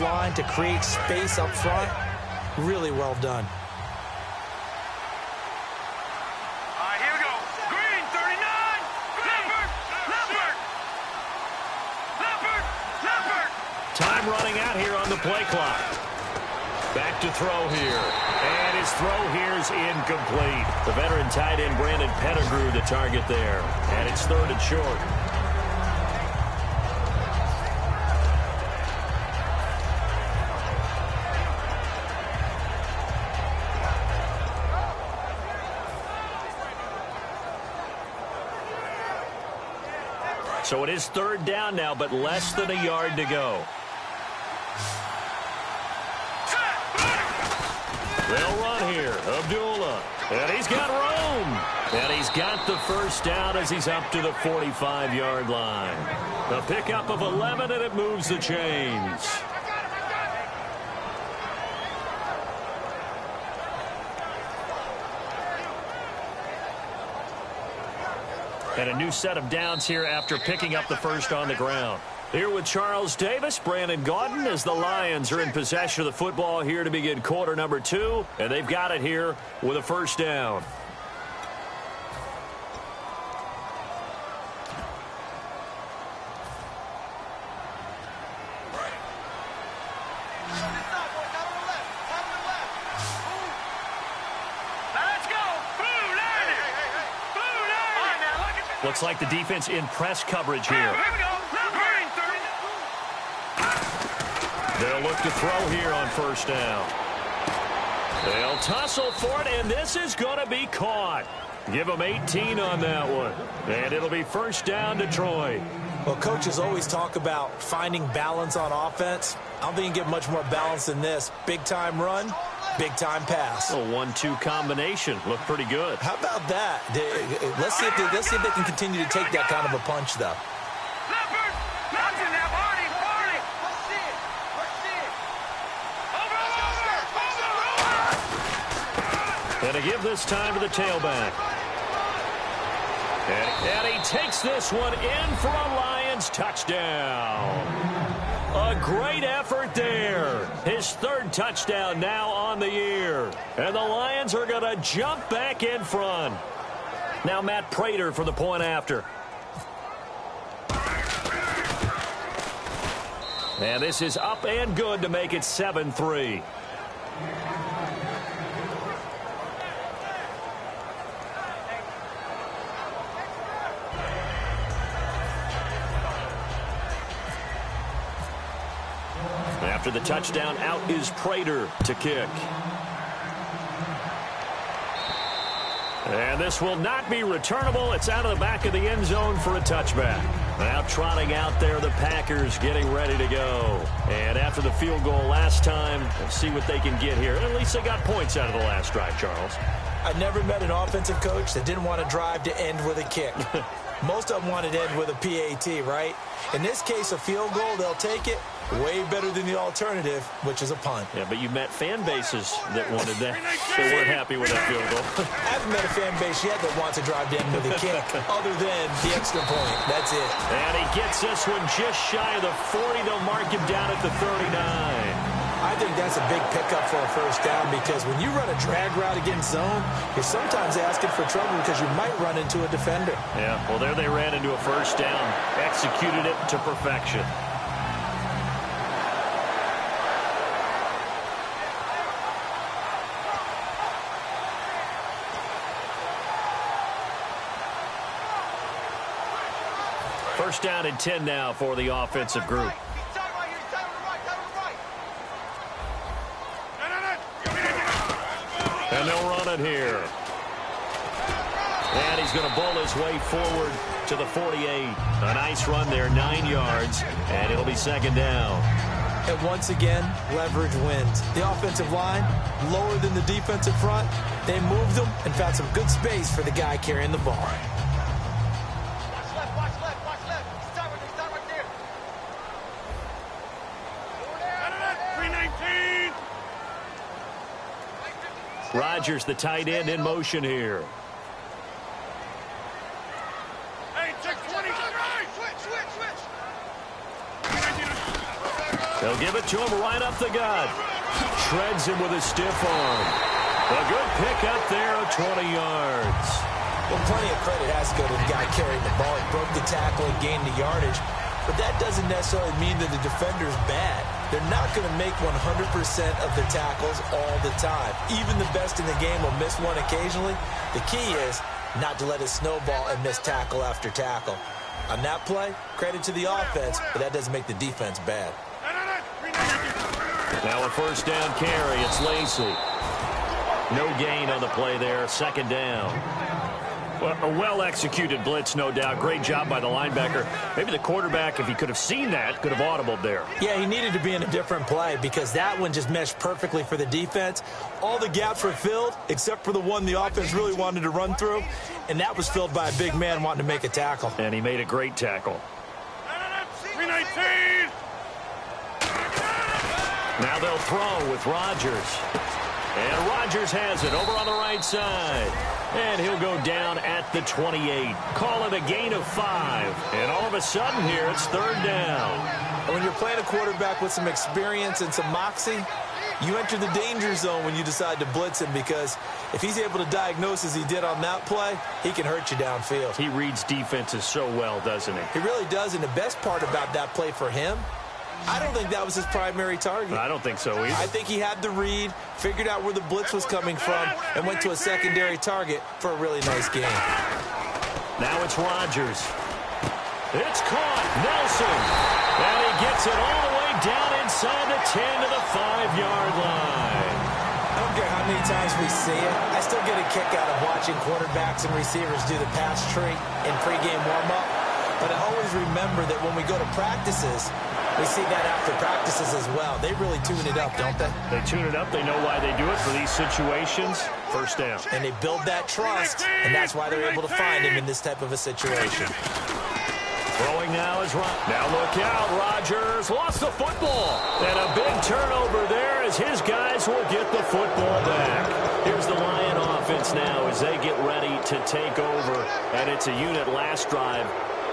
line to create space up front. Really well done. Here we go. Green, 39. Leopard. Time running out here on the play clock. Back to throw here. And his throw here is incomplete. The veteran tight end Brandon Pettigrew the target there. And it's 3rd and short. So it is 3rd down now, but less than a yard to go. They'll run here. Abdullah. And he's got room. And he's got the first down as he's up to the 45-yard line. A pickup of 11, and it moves the chains. And a new set of downs here after picking up the first on the ground. Here with Charles Davis, Brandon Gaudin, as the Lions are in possession of the football here to begin quarter number 2. And they've got it here with a first down. Looks like the defense in press coverage here. They'll look to throw here on first down. They'll tussle for it, and this is going to be caught. Give them 18 on that one. And it'll be first down, Detroit. Well, coaches always talk about finding balance on offense. I don't think you can get much more balance than this. Big-time run, big-time pass. A 1-2 combination. Looked pretty good. How about that? Let's see if they can continue to take that kind of a punch, though. And to give this time to the tailback. And he takes this one in for a Lions touchdown. A great effort there. His 3rd touchdown now on the year. And the Lions are going to jump back in front. Now Matt Prater for the point after. And this is up and good to make it 7-3. After the touchdown, out is Prater to kick. And this will not be returnable. It's out of the back of the end zone for a touchback. Now trotting out there, the Packers getting ready to go. And after the field goal last time, let's see what they can get here. At least they got points out of the last drive, Charles. I never met an offensive coach that didn't want to drive to end with a kick. Most of them wanted to end with a PAT, right? In this case, a field goal, they'll take it. Way better than the alternative, which is a punt. Yeah, but you met fan bases that wanted that. They weren't happy with that field goal. I haven't met a fan base yet that wants to drive down with a kick other than the extra point. That's it. And he gets this one just shy of the 40. They'll mark him down at the 39. I think that's a big pickup for a first down because when you run a drag route against zone, you're sometimes asking for trouble because you might run into a defender. Yeah, well, there they ran into a first down. Executed it to perfection. First down and 10 now for the offensive group. And they'll run it here. And he's going to bowl his way forward to the 48. A nice run there, 9 yards, and it'll be second down. And once again, leverage wins. The offensive line, lower than the defensive front. They moved them and found some good space for the guy carrying the ball. Rodgers, the tight end, in motion here. They'll give it to him right up the gut. Shreds him with a stiff arm. A good pick up there of 20 yards. Well, plenty of credit has to go to the guy carrying the ball. He broke the tackle and gained the yardage. But that doesn't necessarily mean that the defender's bad. They're not going to make 100% of the tackles all the time. Even the best in the game will miss one occasionally. The key is not to let it snowball and miss tackle after tackle. On that play, credit to the offense, but that doesn't make the defense bad. Now a first down carry. It's Lacy. No gain on the play there. Second down. Well, a well-executed blitz, no doubt. Great job by the linebacker. Maybe the quarterback, if he could have seen that, could have audibled there. Yeah, he needed to be in a different play because that one just meshed perfectly for the defense. All the gaps were filled except for the one the offense really wanted to run through, and that was filled by a big man wanting to make a tackle. And he made a great tackle. 319! Now they'll throw with Rodgers. And Rodgers has it over on the right side. And he'll go down at the 28. Call it a gain of 5. And all of a sudden here, it's third down. And when you're playing a quarterback with some experience and some moxie, you enter the danger zone when you decide to blitz him because if he's able to diagnose as he did on that play, he can hurt you downfield. He reads defenses so well, doesn't he? He really does, and the best part about that play for him, I don't think that was his primary target. I don't think so either. I think he had the read, figured out where the blitz was coming from, and went to a secondary target for a really nice game. Now it's Rodgers. It's caught. Nelson. And he gets it all the way down inside the 10 to the 5-yard line. I don't care how many times we see it. I still get a kick out of watching quarterbacks and receivers do the pass tree in pregame warm-up. But I always remember that when we go to practices, we see that after practices as well. They really tune it up, don't they? They tune it up. They know why they do it for these situations. First down. And they build that trust, and that's why they're able to find him in this type of a situation. Throwing now is Rodgers. Now look out. Rodgers lost the football. And a big turnover there as his guys will get the football back. Here's the Lion offense now as they get ready to take over. And it's a unit last drive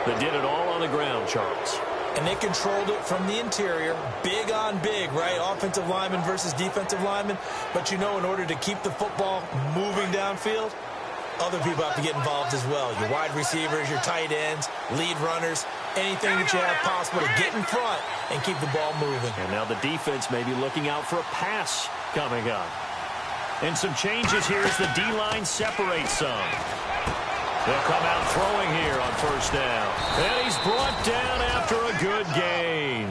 that did it all on the ground, Charles. And they controlled it from the interior, big on big, right? Offensive lineman versus defensive lineman. But you know, in order to keep the football moving downfield, other people have to get involved as well. Your wide receivers, your tight ends, lead runners, anything that you have possible to get in front and keep the ball moving. And now the defense may be looking out for a pass coming up. And some changes here as the D-line separates some. They'll come out throwing here on first down. And he's brought down after a good gain.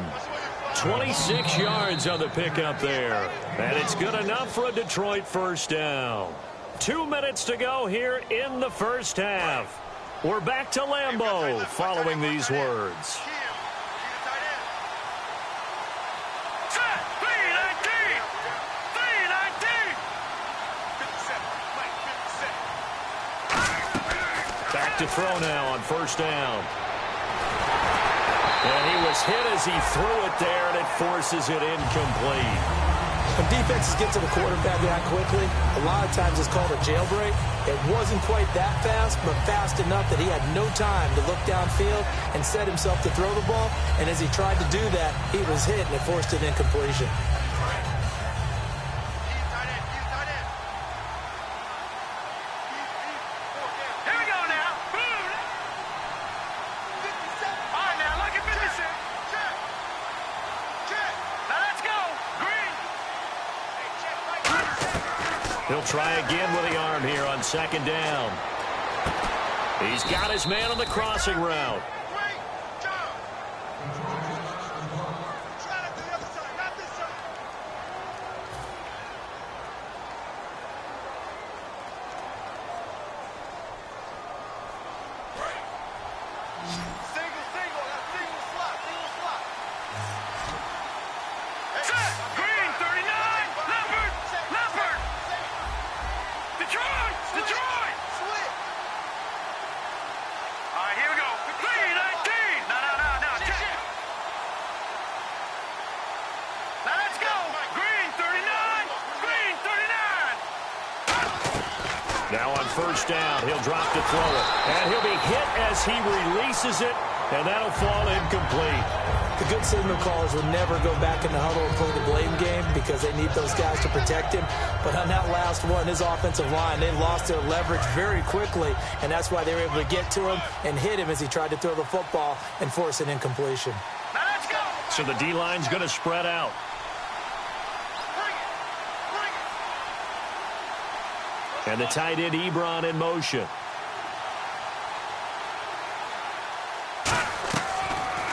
26 yards on the pickup there. And it's good enough for a Detroit first down. 2 minutes to go here in the first half. We're back to Lambeau following these words. Back to throw now on first down. And he was hit as he threw it there, and it forces it incomplete. When defenses get to the quarterback that quickly, a lot of times it's called a jailbreak. It wasn't quite that fast, but fast enough that he had no time to look downfield and set himself to throw the ball. And as he tried to do that, he was hit, and it forced an incompletion. He'll try again with the arm here on second down. He's got his man on the crossing route. Now on first down, he'll drop to throw it. And he'll be hit as he releases it, and that'll fall incomplete. The good signal callers would never go back in the huddle and play the blame game because they need those guys to protect him. But on that last one, his offensive line, they lost their leverage very quickly, and that's why they were able to get to him and hit him as he tried to throw the football and force an incompletion. Now let's go. So the D-line's going to spread out. And the tight end, Ebron, in motion.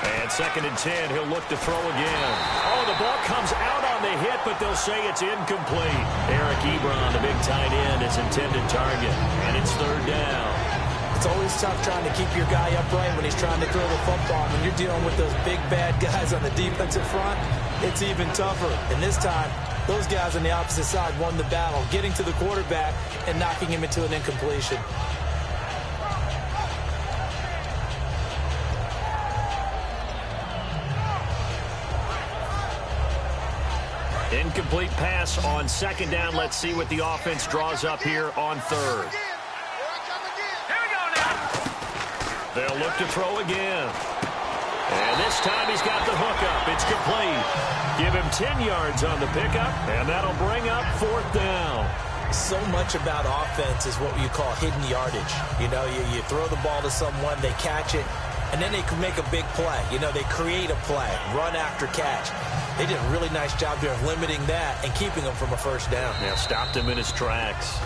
And 2nd and 10, he'll look to throw again. Oh, the ball comes out on the hit, but they'll say it's incomplete. Eric Ebron, the big tight end, is intended target. And it's 3rd down. It's always tough trying to keep your guy upright when he's trying to throw the football. When you're dealing with those big, bad guys on the defensive front, it's even tougher. And this time, those guys on the opposite side won the battle, getting to the quarterback and knocking him into an incompletion. Incomplete pass on 2nd down. Let's see what the offense draws up here on 3rd. Here we go now. They'll look to throw again. And this time he's got the hook up. It's complete. Give him 10 yards on the pickup, and that'll bring up 4th down. So much about offense is what you call hidden yardage. You know, you throw the ball to someone, they catch it, and then they can make a big play. You know, they create a play, run after catch. They did a really nice job there of limiting that and keeping him from a 1st down. Yeah, stopped him in his tracks.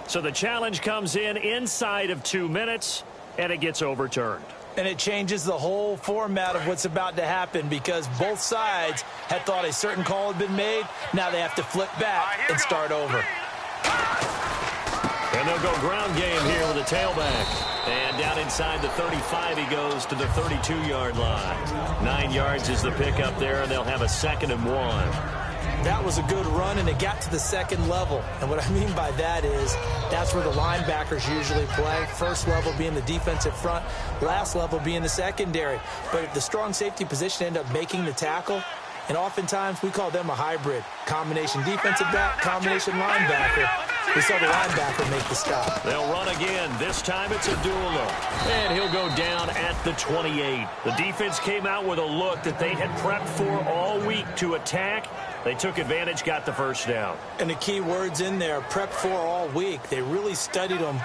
So the challenge comes in inside of 2 minutes, and it gets overturned. And it changes the whole format of what's about to happen because both sides had thought a certain call had been made. Now they have to flip back and start over. And they'll go ground game here with a tailback. And down inside the 35, he goes to the 32-yard line. 9 yards is the pickup there, and they'll have a 2nd and 1. That was a good run, and it got to the 2nd level. And what I mean by that is that's where the linebackers usually play. 1st level being the defensive front, last level being the secondary. But if the strong safety position end up making the tackle, and oftentimes we call them a hybrid. Combination defensive back, combination linebacker. We saw the linebacker make the stop. They'll run again. This time it's Abdullah. And he'll go down at the 28. The defense came out with a look that they had prepped for all week to attack. They took advantage, got the 1st down. And the key words in there, prepped for all week. They really studied them,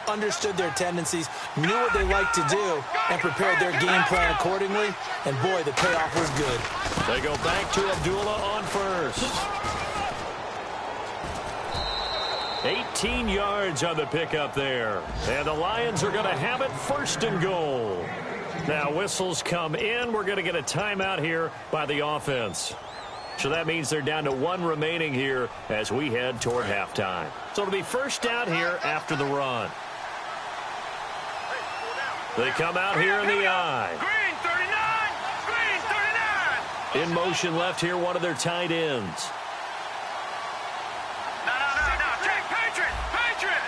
understood their tendencies, knew what they liked to do, and prepared their game plan accordingly. And, boy, the payoff was good. They go back to Abdullah on 1st. 18 yards on the pickup there. And the Lions are going to have it 1st and goal. Now whistles come in. We're going to get a timeout here by the offense. So that means they're down to 1 remaining here as we head toward halftime. So it'll be 1st down here after the run. They come out here in the I. Green 39. Green 39. In motion left here, one of their tight ends. No. Take Patriot. Patriot.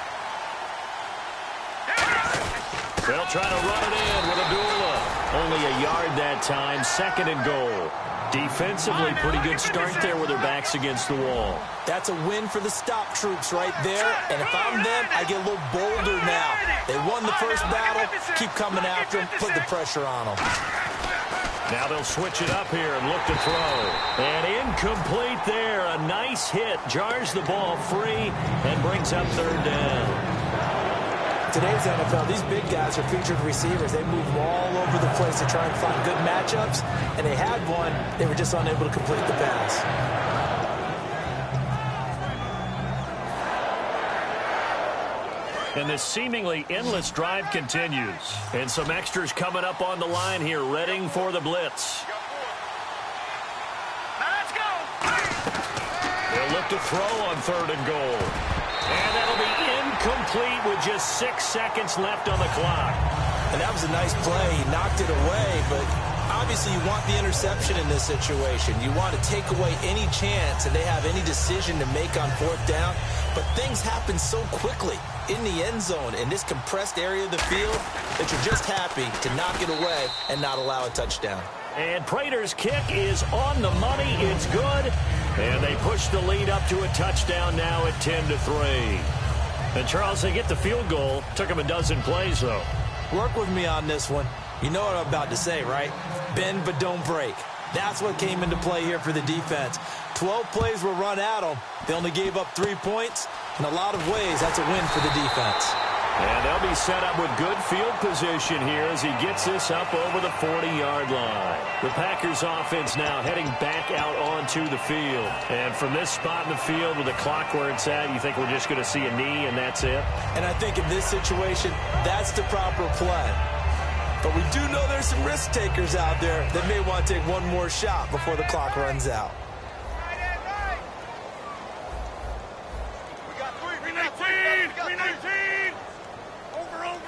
They'll try to run it in with Abdullah. Only a yard that time, 2nd and goal. Defensively, pretty good start there with their backs against the wall. That's a win for the stop troops right there. And if I'm them, I get a little bolder now. They won the 1st battle. Keep coming after them. Put the pressure on them. Now they'll switch it up here and look to throw. And incomplete there. A nice hit. Jars the ball free and brings up 3rd down. Today's NFL, these big guys are featured receivers. They move all over the place to try and find good matchups, and they had one. They were just unable to complete the pass. And this seemingly endless drive continues. And some extras coming up on the line here, readying for the blitz. Now let's go. They'll look to throw on 3rd and goal. And that'll be incomplete with just 6 seconds left on the clock. And that was a nice play. He knocked it away, but obviously you want the interception in this situation. You want to take away any chance that they have any decision to make on 4th down. But things happen so quickly in the end zone in this compressed area of the field that you're just happy to knock it away and not allow a touchdown. And Prater's kick is on the money. It's good. And they push the lead up to a touchdown now at 10-3. And, Charles, they get the field goal. Took them a dozen plays, though. Work with me on this one. You know what I'm about to say, right? Bend but don't break. That's what came into play here for the defense. 12 plays were run at them. They only gave up 3 points. In a lot of ways, that's a win for the defense. And they'll be set up with good field position here as he gets this up over the 40-yard line. The Packers offense now heading back out onto the field. And from this spot in the field with the clock where it's at, you think we're just going to see a knee and that's it? And I think in this situation, that's the proper play. But we do know there's some risk takers out there that may want to take one more shot before the clock runs out. We got 319! 319! Over.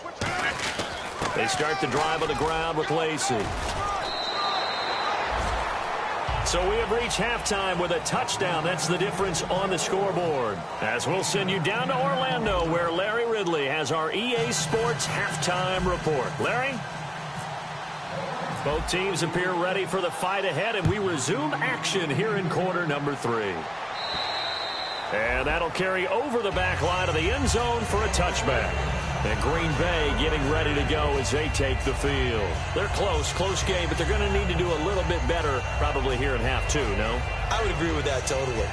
Switch it. They start the drive on the ground with Lacey. So we have reached halftime with a touchdown. That's the difference on the scoreboard. As we'll send you down to Orlando, where Larry Ridley has our EA Sports halftime report. Larry? Both teams appear ready for the fight ahead, and we resume action here in quarter number 3. And that'll carry over the back line of the end zone for a touchback. And Green Bay getting ready to go as they take the field. They're close game, but they're going to need to do a little bit better probably here in half 2, no? I would agree with that totally.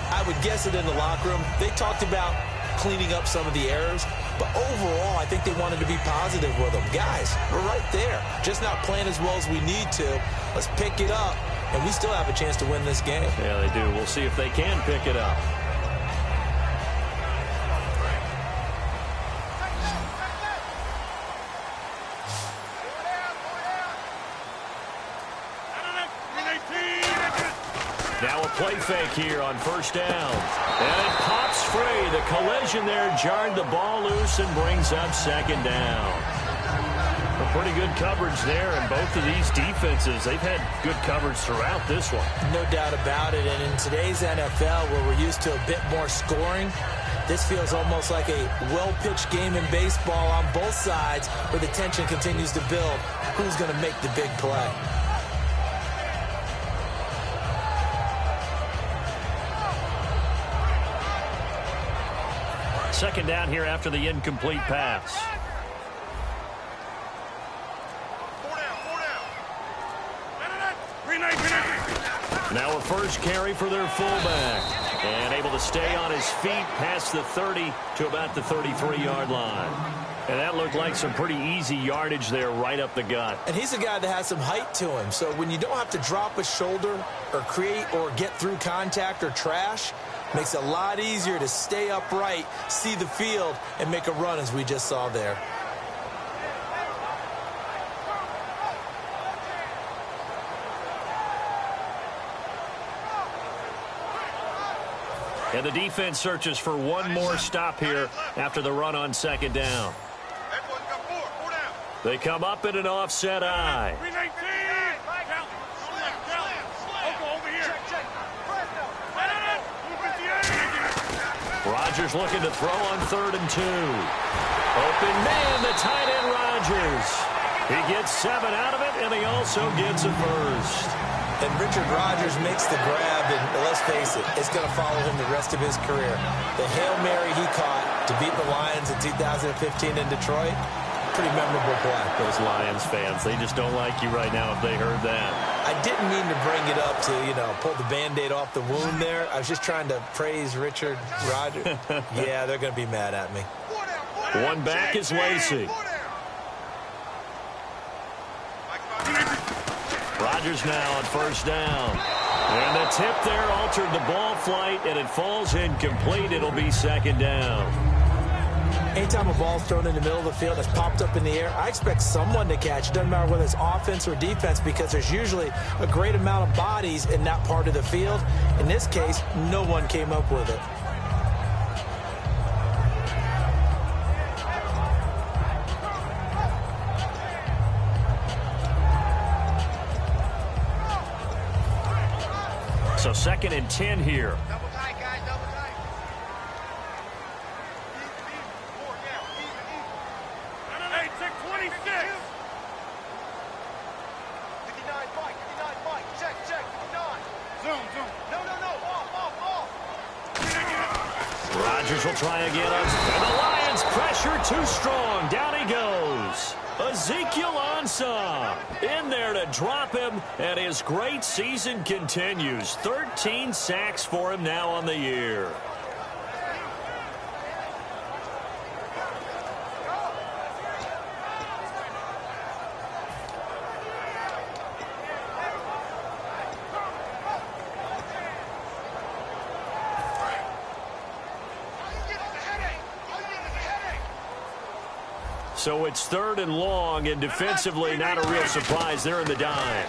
I would guess it in the locker room. They talked about cleaning up some of the errors, but overall I think they wanted to be positive with them. Guys, we're right there. Just not playing as well as we need to. Let's pick it up, and we still have a chance to win this game. Yeah, they do. We'll see if they can pick it up. Now a play fake here on first down. And it pops free. The collision there jarred the ball loose and brings up second down. A pretty good coverage there, and both of these defenses, they've had good coverage throughout this one. No doubt about it. And in today's NFL, where we're used to a bit more scoring, this feels almost like a well-pitched game in baseball on both sides, where the tension continues to build. Who's going to make the big play? Second down here after the incomplete pass. Now a first carry for their fullback. And able to stay on his feet past the 30 to about the 33-yard line. And that looked like some pretty easy yardage there right up the gut. And he's a guy that has some height to him. So when you don't have to drop a shoulder or create or get through contact or trash, makes it a lot easier to stay upright, see the field, and make a run as we just saw there. And the defense searches for one more stop here after the run on second down. They come up in an offset eye. Rodgers looking to throw on 3rd and 2. Open man, the tight end Rodgers. He gets 7 out of it, and he also gets a first. And Richard Rodgers makes the grab, and let's face it, it's going to follow him the rest of his career. The Hail Mary he caught to beat the Lions in 2015 in Detroit, pretty memorable play. Those Lions fans, they just don't like you right now if they heard that. I didn't mean to bring it up to, pull the Band-Aid off the wound there. I was just trying to praise Richard Rodgers. Yeah, they're going to be mad at me. One back is Lacey. Rodgers now on first down. And the tip there altered the ball flight, and it falls incomplete. It'll be second down. Anytime a ball's thrown in the middle of the field that's popped up in the air, I expect someone to catch. It doesn't matter whether it's offense or defense, because there's usually a great amount of bodies in that part of the field. In this case, no one came up with it. So 2nd and 10 here. Double tight, guys, double tight. Hey, check 26. 59, Mike. Check, 59. Zoom. No. Off. Rodgers will try again. And the Lions pressure too strong. Down he goes. Ezekiel Ansah in there to drop him, and his great season continues. 13 sacks for him now on the year. So it's 3rd and long, and defensively not a real surprise. They're in the dime.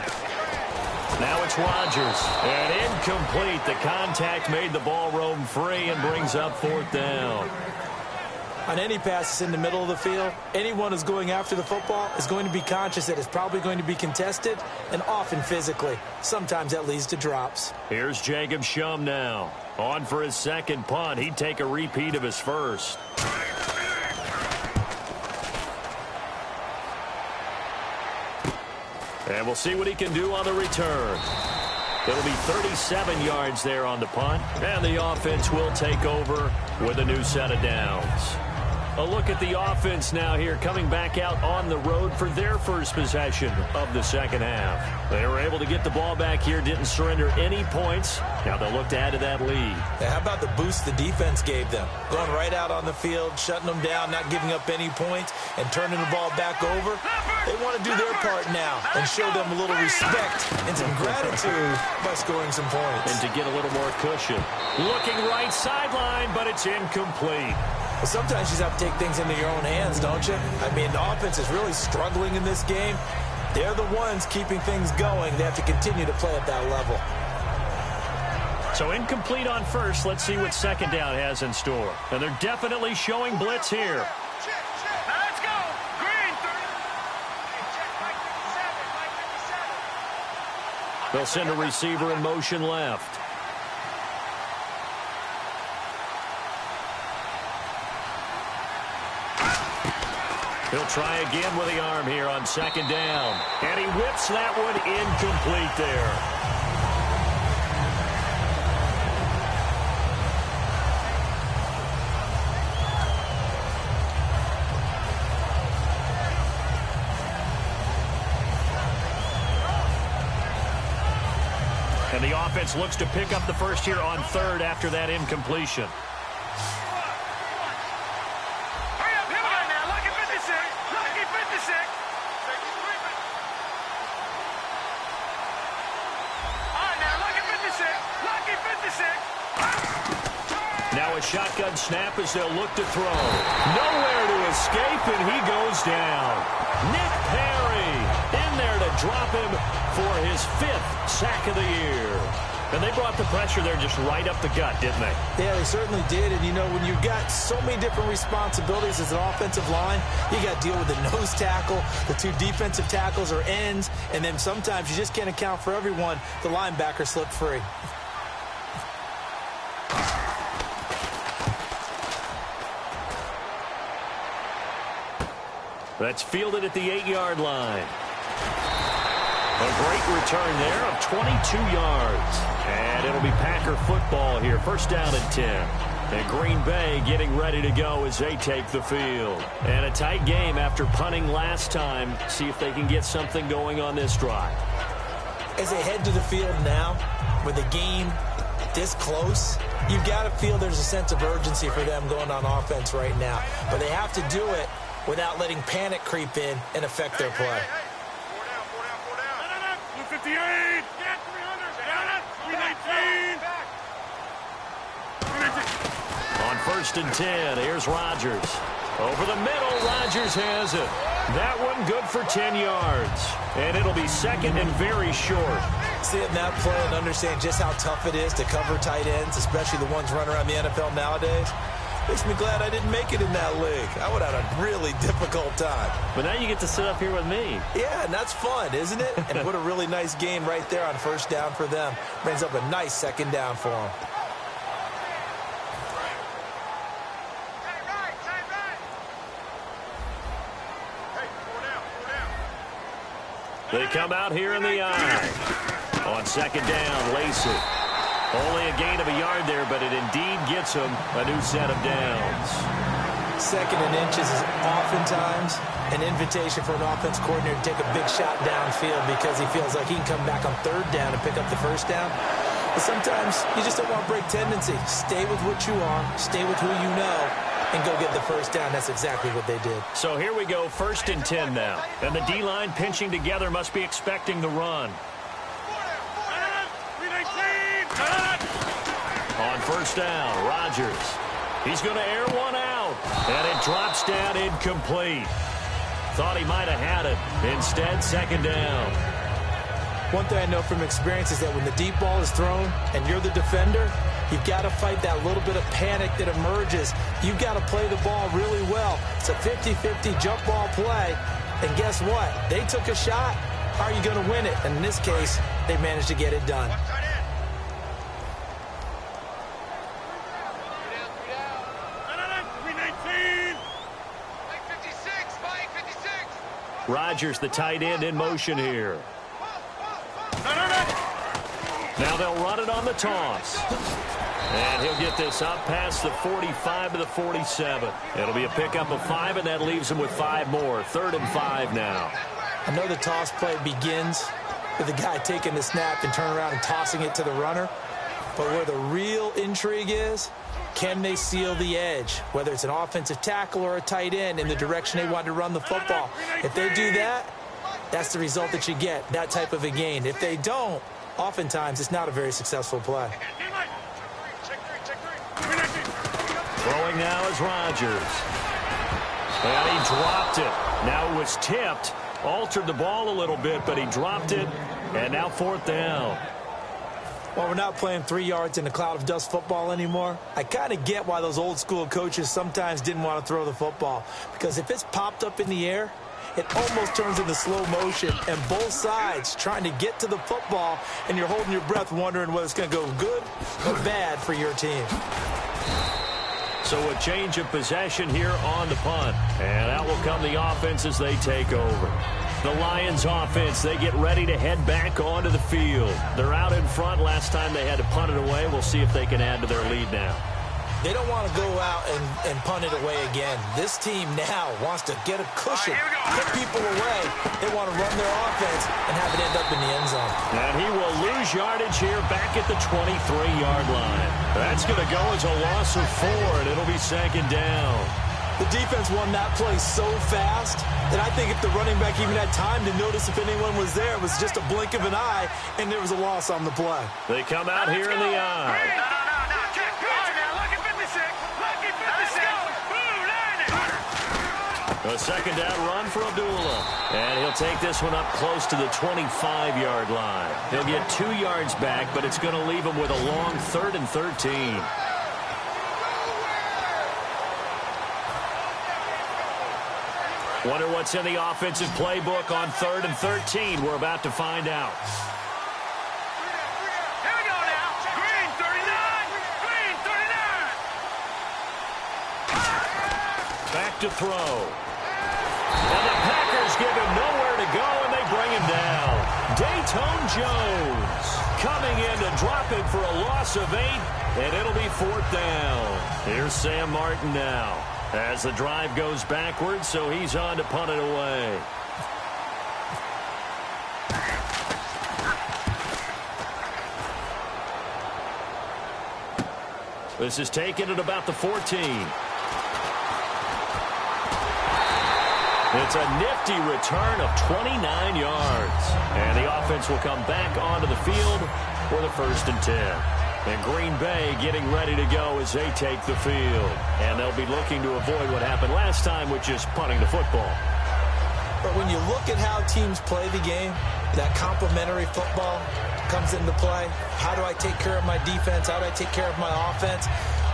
Now it's Rodgers. And incomplete. The contact made the ball roam free and brings up 4th down. On any passes in the middle of the field, anyone who's going after the football is going to be conscious that it's probably going to be contested, and often physically. Sometimes that leads to drops. Here's Jacob Shum now. On for his second punt. He'd take a repeat of his first. And we'll see what he can do on the return. It'll be 37 yards there on the punt. And the offense will take over with a new set of downs. A look at the offense now here, coming back out on the road for their first possession of the second half. They were able to get the ball back here, didn't surrender any points. Now they'll look to add to that lead. How about the boost the defense gave them? Going right out on the field, shutting them down, not giving up any points, and turning the ball back over. They want to do their part now and show them a little respect and some gratitude by scoring some points. And to get a little more cushion. Looking right sideline, but it's incomplete. Well, sometimes you just have to take things into your own hands, don't you? I mean, the offense is really struggling in this game. They're the ones keeping things going. They have to continue to play at that level. So incomplete on first. Let's see what second down has in store. And they're definitely showing blitz here. Let's go. Green. They'll send a receiver in motion left. He'll try again with the arm here on second down. And he whips that one incomplete there. And the offense looks to pick up the first here on 3rd after that incompletion. Now a shotgun snap as they'll look to throw. Nowhere to escape, and he goes down. Nick Perry in there to drop him for his 5th sack of the year. And they brought the pressure there just right up the gut, didn't they? Yeah, they certainly did. And, you know, when you've got so many different responsibilities as an offensive line, you got to deal with the nose tackle, the 2 defensive tackles or ends, and then sometimes you just can't account for everyone. The linebacker slipped free. That's fielded at the 8-yard line. A great return there of 22 yards. And it'll be Packer football here. First down and 10. And Green Bay getting ready to go as they take the field. And a tight game after punting last time. See if they can get something going on this drive. As they head to the field now, with the game this close, you've got to feel there's a sense of urgency for them going on offense right now. But they have to do it without letting panic creep in and affect their play. 258. Get 300. 319. On 1st and 10, here's Rodgers. Over the middle, Rodgers has it. That one good for 10 yards. And it'll be 2nd and very short. Seeing that play and understand just how tough it is to cover tight ends, especially the ones running around the NFL nowadays, makes me glad I didn't make it in that league. I would have had a really difficult time. But now you get to sit up here with me. Yeah, and that's fun, isn't it? And put a really nice game right there on first down for them. Brings up a nice second down for them. They come out here in the eye. On second down, Lacey. Only a gain of a yard there, but it indeed gets him a new set of downs. 2nd and inches is oftentimes an invitation for an offense coordinator to take a big shot downfield because he feels like he can come back on 3rd down and pick up the 1st down. But sometimes you just don't want to break tendency. Stay with what you are, stay with who you know, and go get the 1st down. That's exactly what they did. So here we go, 1st and 10 now. And the D-line pinching together must be expecting the run. On 1st down, Rodgers. He's going to air one out. And it drops down incomplete. Thought he might have had it. Instead, 2nd down. One thing I know from experience is that when the deep ball is thrown and you're the defender, you've got to fight that little bit of panic that emerges. You've got to play the ball really well. It's a 50-50 jump ball play. And guess what? They took a shot. How are you going to win it? And in this case, they managed to get it done. Rodgers, the tight end, in motion here. Now they'll run it on the toss. And he'll get this up past the 45 to the 47. It'll be a pickup of 5, and that leaves him with 5 more. 3rd and 5 now. I know the toss play begins with the guy taking the snap and turning around and tossing it to the runner. But where the real intrigue is, can they seal the edge, whether it's an offensive tackle or a tight end, in the direction they want to run the football? If they do that, that's the result that you get, that type of a gain. If they don't, oftentimes it's not a very successful play. Throwing now is Rodgers. And he dropped it. Now it was tipped, altered the ball a little bit, but he dropped it, and now 4th down. Well, we're not playing 3 yards in a cloud of dust football anymore. I kind of get why those old school coaches sometimes didn't want to throw the football. Because if it's popped up in the air, it almost turns into slow motion. And both sides trying to get to the football, and you're holding your breath wondering whether it's going to go good or bad for your team. So a change of possession here on the punt. And out will come the offense as they take over. The Lions offense, they get ready to head back onto the field. They're out in front. Last time they had to punt it away. We'll see if they can add to their lead now. They don't want to go out and punt it away again. This team now wants to get a cushion, put people away. They want to run their offense and have it end up in the end zone. And he will lose yardage here back at the 23-yard line. That's going to go as a loss of 4, and it'll be 2nd down. The defense won that play so fast that I think if the running back even had time to notice if anyone was there, it was just a blink of an eye, and there was a loss on the play. They come out here in the eye. A 2nd down run for Abdullah. And he'll take this one up close to the 25-yard line. He'll get 2 yards back, but it's going to leave him with a long 3rd and 13. Wonder what's in the offensive playbook on 3rd and 13. We're about to find out. Here we go now. Green 39. Green 39. Back to throw. And the Packers give him nowhere to go, and they bring him down. Dayton Jones coming in to drop it for a loss of 8, and it'll be 4th down. Here's Sam Martin now as the drive goes backwards, so he's on to punt it away. This is taken at about the 14. It's a nifty return of 29 yards. And the offense will come back onto the field for the 1st and 10. And Green Bay getting ready to go as they take the field. And they'll be looking to avoid what happened last time, which is punting the football. But when you look at how teams play the game, that complementary football comes into play. How do I take care of my defense? How do I take care of my offense?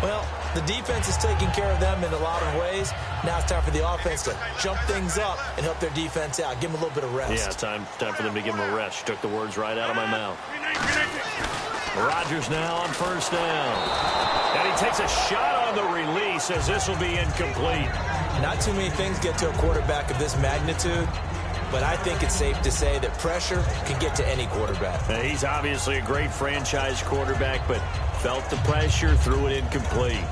Well, the defense is taking care of them in a lot of ways. Now it's time for the offense to jump things up and help their defense out. Give them a little bit of rest. Yeah, time for them to give them a rest. You took the words right out of my mouth. Rodgers now on 1st down. And he takes a shot on the release as this will be incomplete. Not too many things get to a quarterback of this magnitude, but I think it's safe to say that pressure can get to any quarterback. He's obviously a great franchise quarterback, but felt the pressure, threw it incomplete.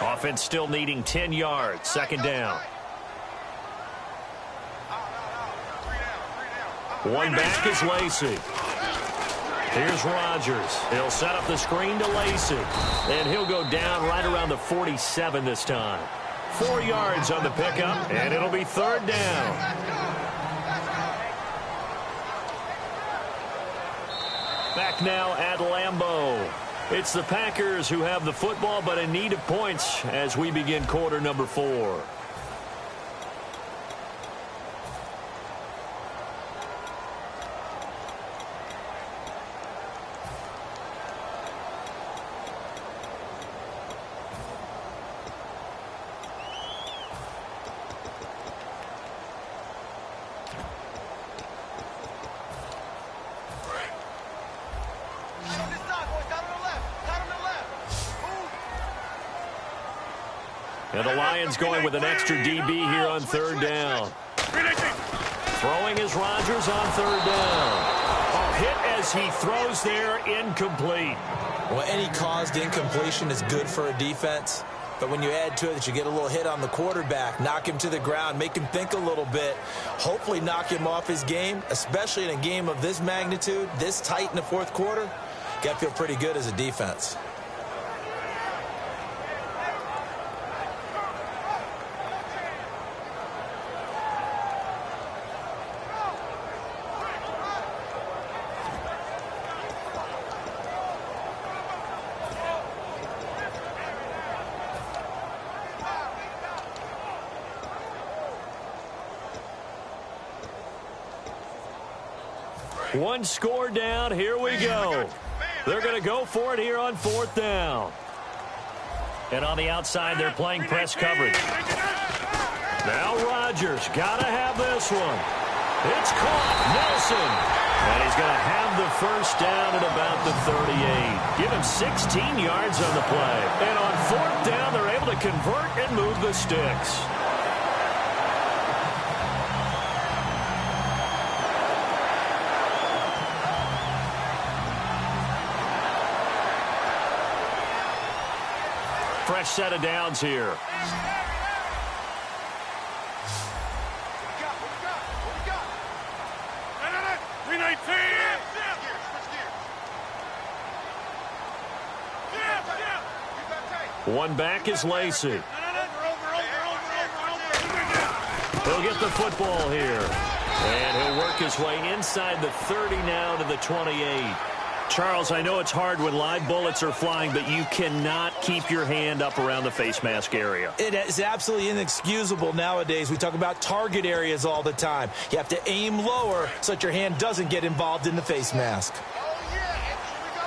Offense still needing 10 yards. Second down. One back is Lacey. Here's Rodgers. He'll set up the screen to Lacey. And he'll go down right around the 47 this time. 4 yards on the pickup, and it'll be third down. Back now at Lambeau. It's the Packers who have the football, but in need of points as we begin quarter number 4. And the Lions going with an extra DB here on third down. Throwing is Rodgers on third down. A hit as he throws there, incomplete. Well, any caused incompletion is good for a defense. But when you add to it that you get a little hit on the quarterback, knock him to the ground, make him think a little bit, hopefully knock him off his game, especially in a game of this magnitude, this tight in the fourth quarter, got to feel pretty good as a defense. One score down. Here we go. They're going to go for it here on fourth down. And on the outside, they're playing press coverage. Now Rodgers got to have this one. It's caught. Nelson. And he's going to have the first down at about the 38. Give him 16 yards on the play. And on fourth down, they're able to convert and move the sticks. Fresh set of downs here. What we got? 319. One back is Lacey. He'll get the football here. And he'll work his way inside the 30 now to the 28. Charles, I know it's hard when live bullets are flying, but you cannot keep your hand up around the face mask area. It is absolutely inexcusable nowadays. We talk about target areas all the time. You have to aim lower so that your hand doesn't get involved in the face mask. Oh, yeah. Here we go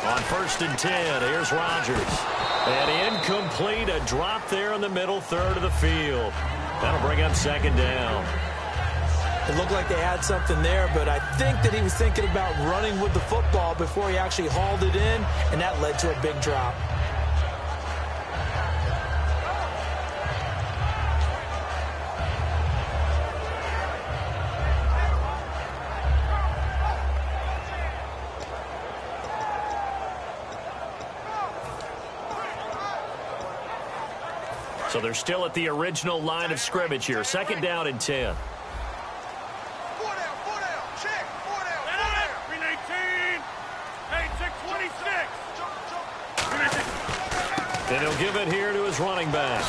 again. On first and 10, here's Rodgers. And incomplete, a drop there in the middle third of the field. That'll bring up second down. It looked like they had something there, but I think that he was thinking about running with the football before he actually hauled it in, and that led to a big drop. So they're still at the original line of scrimmage here. Second down and 10. 4 down. Check. 4 down. 319. Hey, check 26. And he'll give it here to his running back.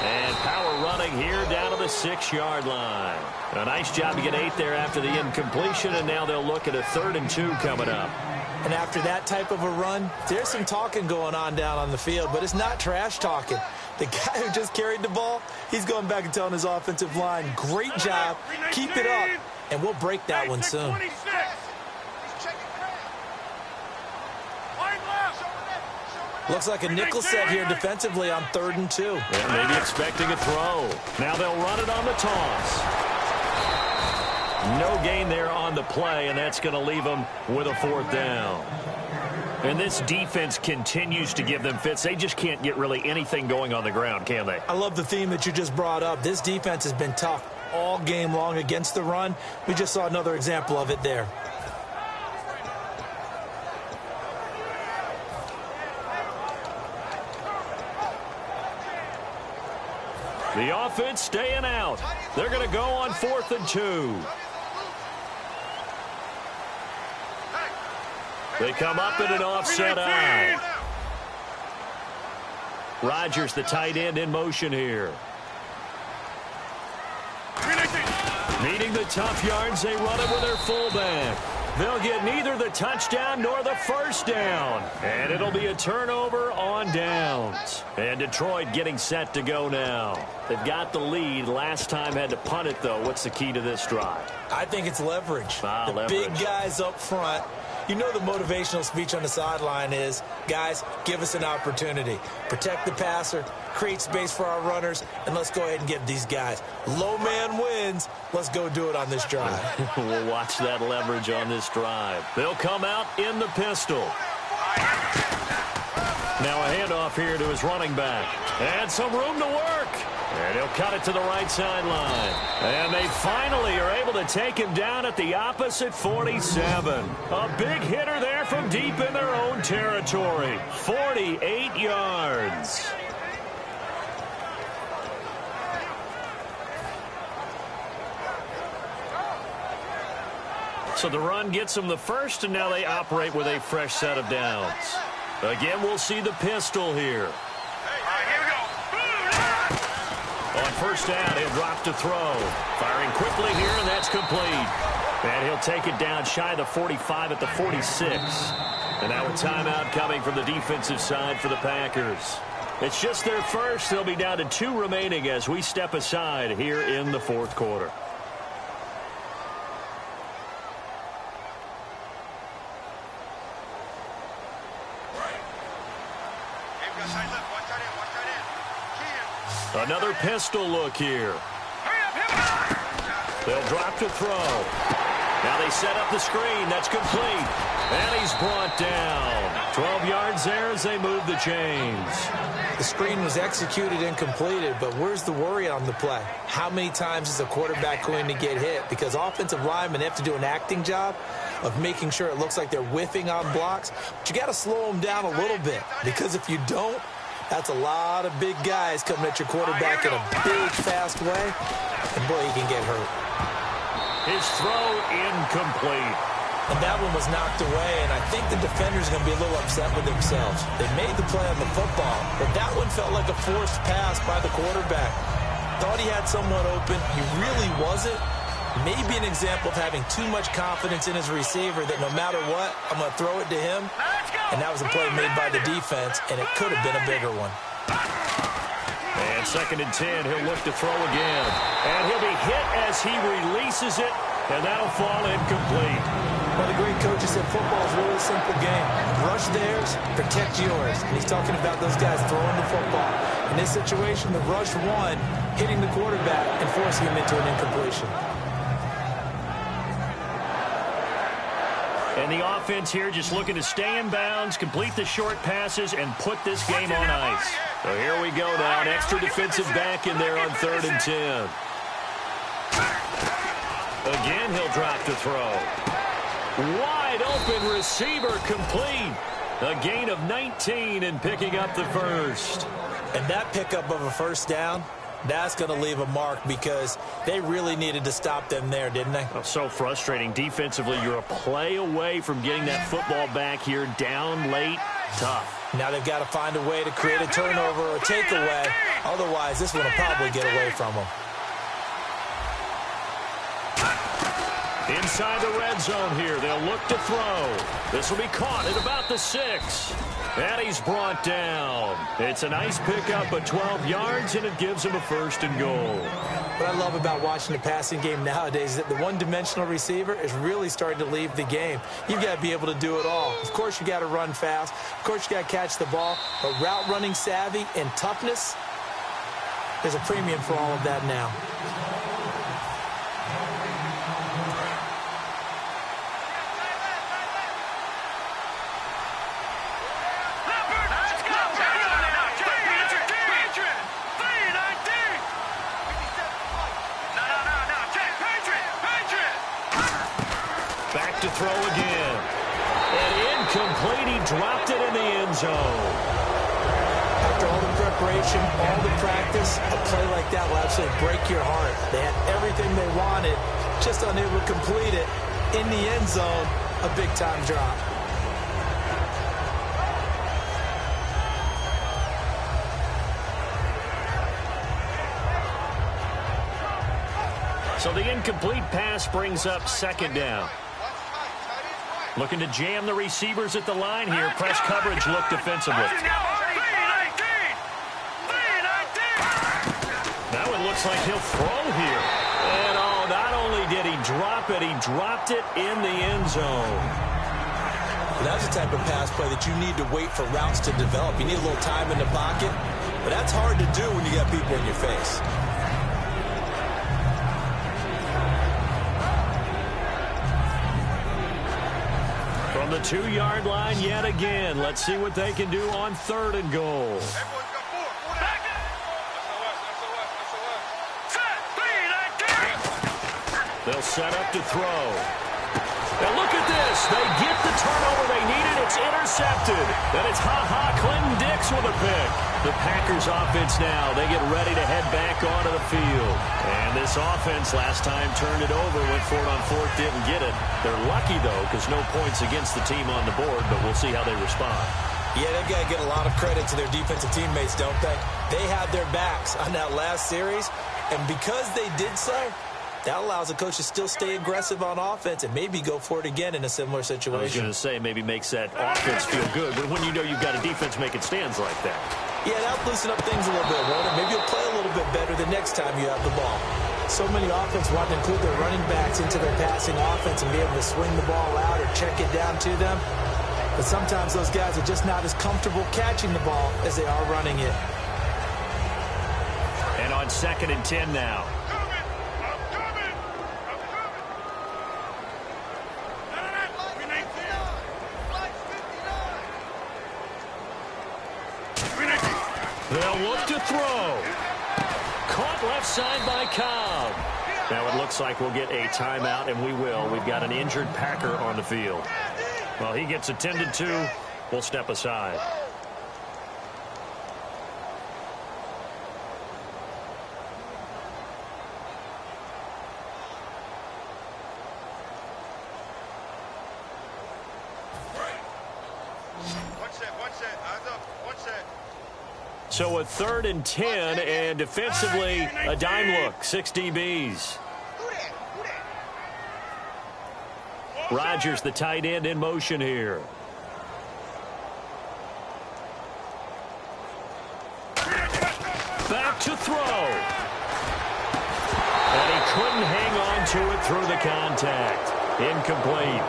And power running here down to the 6-yard line. A nice job to get 8 there after the incompletion, and now they'll look at a 3rd and 2 coming up. And after that type of a run, there's some talking going on down on the field, but it's not trash talking. The guy who just carried the ball, he's going back and telling his offensive line, great job, keep it up, and we'll break that one soon. Looks like a nickel set here defensively on 3rd and 2. And maybe expecting a throw. Now they'll run it on the toss. No gain there on the play, and that's going to leave them with a 4th down. And this defense continues to give them fits. They just can't get really anything going on the ground, can they? I love the theme that you just brought up. This defense has been tough all game long against the run. We just saw another example of it there. The offense staying out. They're going to go on 4th and 2. They come up in an offset eye. Rodgers, the tight end, in motion here. Needing the tough yards, they run it with their fullback. They'll get neither the touchdown nor the 1st down. And it'll be a turnover on downs. And Detroit getting set to go now. They've got the lead. Last time had to punt it, though. What's the key to this drive? I think it's leverage. The big guys up front. You know the motivational speech on the sideline is, guys, give us an opportunity. Protect the passer, create space for our runners, and let's go ahead and get these guys. Low man wins. Let's go do it on this drive. We'll watch that leverage on this drive. They'll come out in the pistol. Now a handoff here to his running back. And some room to work. And he'll cut it to the right sideline. And they finally are able to take him down at the opposite 47. A big hitter there from deep in their own territory. 48 yards. So the run gets them the first, and now they operate with a fresh set of downs. Again, we'll see the pistol here. On 1st down, he'll drop to throw. Firing quickly here, and that's complete. And he'll take it down shy of the 45 at the 46. And now a timeout coming from the defensive side for the Packers. It's just their first. They'll be down to 2 remaining as we step aside here in the 4th quarter. Another pistol look here. They'll drop to throw. Now they set up the screen. That's complete. And he's brought down. 12 yards there as they move the chains. The screen was executed and completed, but where's the worry on the play? How many times is a quarterback going to get hit? Because offensive linemen have to do an acting job of making sure it looks like they're whiffing on blocks. But you got to slow them down a little bit, because if you don't, that's a lot of big guys coming at your quarterback in a big, fast way. And, boy, he can get hurt. His throw incomplete. And that one was knocked away, and I think the defender's going to be a little upset with themselves. They made the play on the football, but that one felt like a forced pass by the quarterback. Thought he had someone open. He really wasn't. Maybe an example of having too much confidence in his receiver that no matter what, I'm going to throw it to him. And that was a play made by the defense, and it could have been a bigger one. And 2nd and 10, he'll look to throw again. And he'll be hit as he releases it, and that'll fall incomplete. Well, the great coach said football is a really simple game. Rush theirs, protect yours. And he's talking about those guys throwing the football. In this situation, the rush one, hitting the quarterback and forcing him into an incompletion. And the offense here just looking to stay in bounds, complete the short passes, and put this game on ice. So here we go now. An extra defensive back in there on 3rd and 10. Again, he'll drop to throw. Wide open receiver complete. A gain of 19 and picking up the first. And that pickup of a 1st down, that's going to leave a mark because they really needed to stop them there, didn't they? Oh, so frustrating. Defensively, you're a play away from getting that football back here down late. Tough. Now they've got to find a way to create a turnover or a takeaway. Otherwise, this one will probably get away from them. Inside the red zone here, they'll look to throw. This will be caught at about the 6. And he's brought down. It's a nice pickup of 12 yards, and it gives him a 1st and goal. What I love about watching the passing game nowadays is that the one-dimensional receiver is really starting to leave the game. You've got to be able to do it all. Of course, you got to run fast. Of course, you got to catch the ball. But route running savvy and toughness, there's a premium for all of that now. To throw again. And incomplete. He dropped it in the end zone. After all the preparation, all the practice, a play like that will absolutely break your heart. They had everything they wanted, just unable to complete it. In the end zone, a big-time drop. So the incomplete pass brings up 2nd down. Looking to jam the receivers at the line here. Press coverage look defensively. That one looks like he'll throw here. And not only did he drop it, he dropped it in the end zone. That's the type of pass play that you need to wait for routes to develop. You need a little time in the pocket, but that's hard to do when you got people in your face. The 2-yard line yet again. Let's see what they can do on 3rd and goal. They'll set up to throw. And look at this. They get the turnover they needed. It's intercepted. And it's Clinton Dix with a pick. The Packers offense now. They get ready to head back onto the field. And this offense last time turned it over, went for it on 4th, didn't get it. They're lucky, though, because no points against the team on the board, but we'll see how they respond. Yeah, they've got to get a lot of credit to their defensive teammates, don't they? They had their backs on that last series, and because they did so, that allows the coach to still stay aggressive on offense and maybe go for it again in a similar situation. I was going to say maybe makes that offense feel good, but when you know you've got a defense making stands like that. Yeah, that'll loosen up things a little bit, won't it? Maybe you'll play a little bit better the next time you have the ball. So many offenses want to include their running backs into their passing offense and be able to swing the ball out or check it down to them. But sometimes those guys are just not as comfortable catching the ball as they are running it. And on 2nd and 10 now. They'll look to throw. Caught left side by Cobb. Now it looks like we'll get a timeout, and we will. We've got an injured Packer on the field. Well, he gets attended to. We'll step aside. So a 3rd and 10, and defensively, a dime look, 6 DBs. Rodgers, the tight end, in motion here. Back to throw. And he couldn't hang on to it through the contact. Incomplete.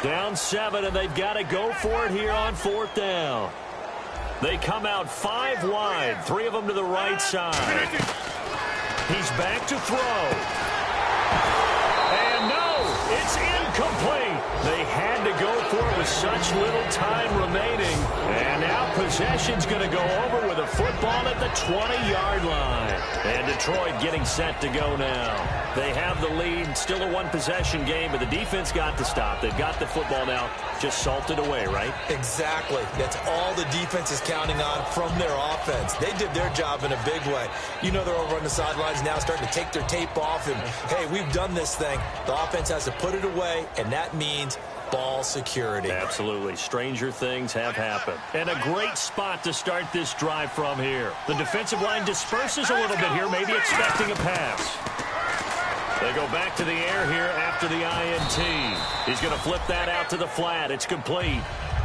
Down 7, and they've got to go for it here on 4th down. They come out 5 wide, 3 of them to the right side. He's back to throw. And no, it's incomplete. They had to go for it with such little time remaining. And now possession's going to go over with a football at the 20-yard line. And Detroit getting set to go now. They have the lead, still a 1-possession game, but the defense got to stop. They've got the football now, just salted away, right? Exactly. That's all the defense is counting on from their offense. They did their job in a big way. You know they're over on the sidelines now starting to take their tape off and, hey, we've done this thing. The offense has to put it away, and that means ball security. Absolutely. Stranger things have happened. And a great spot to start this drive from here. The defensive line disperses a little bit here, maybe expecting a pass. They go back to the air here after the INT. He's going to flip that out to the flat. It's complete.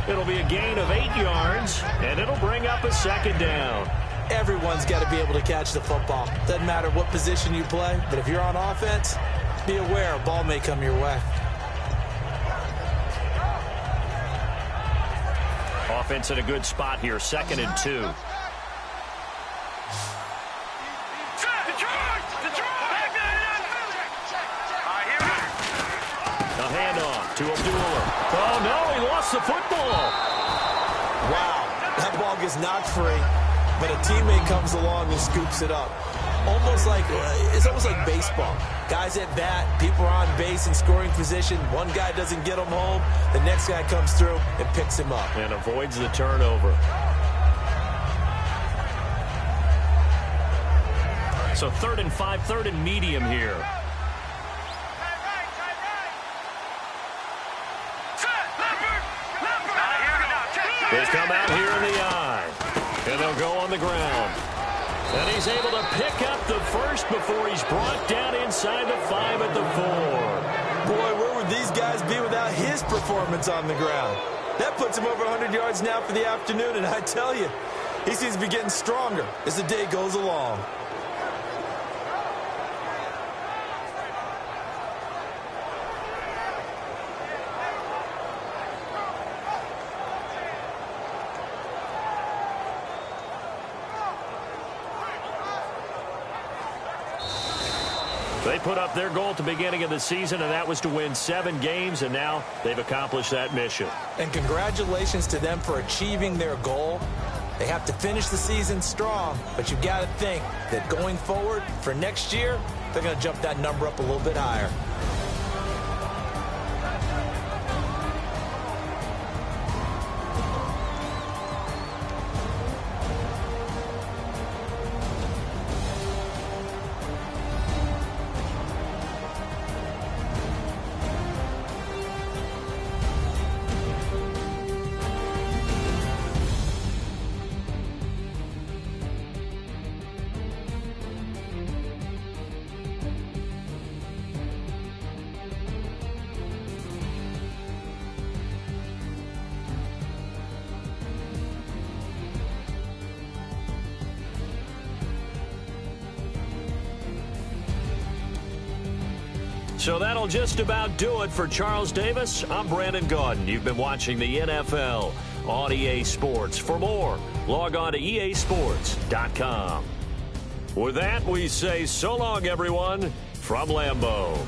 It'll be a gain of 8 yards, and it'll bring up a second down. Everyone's got to be able to catch the football. Doesn't matter what position you play, but if you're on offense, be aware a ball may come your way. Offense in a good spot here, 2nd and 2. A handoff to Abdullah. Oh, no, he lost the football. Wow, that ball gets knocked free, but a teammate comes along and scoops it up. It's almost like baseball. Guys at bat, people are on base in scoring position. One guy doesn't get him home. The next guy comes through and picks him up. And avoids the turnover. So 3rd and 5, 3rd and medium here. They come out here in the eye. And they'll go on the ground. And he's able to pick up the first before he's brought down inside the 5 at the 4. Boy, where would these guys be without his performance on the ground? That puts him over 100 yards now for the afternoon, and I tell you, he seems to be getting stronger as the day goes along. They put up their goal at the beginning of the season, and that was to win 7 games, and now they've accomplished that mission. And congratulations to them for achieving their goal. They have to finish the season strong, but you've got to think that going forward for next year, they're going to jump that number up a little bit higher. So that'll just about do it for Charles Davis. I'm Brandon Gaudin. You've been watching the NFL on EA Sports. For more, log on to easports.com. With that, we say so long, everyone, from Lambeau.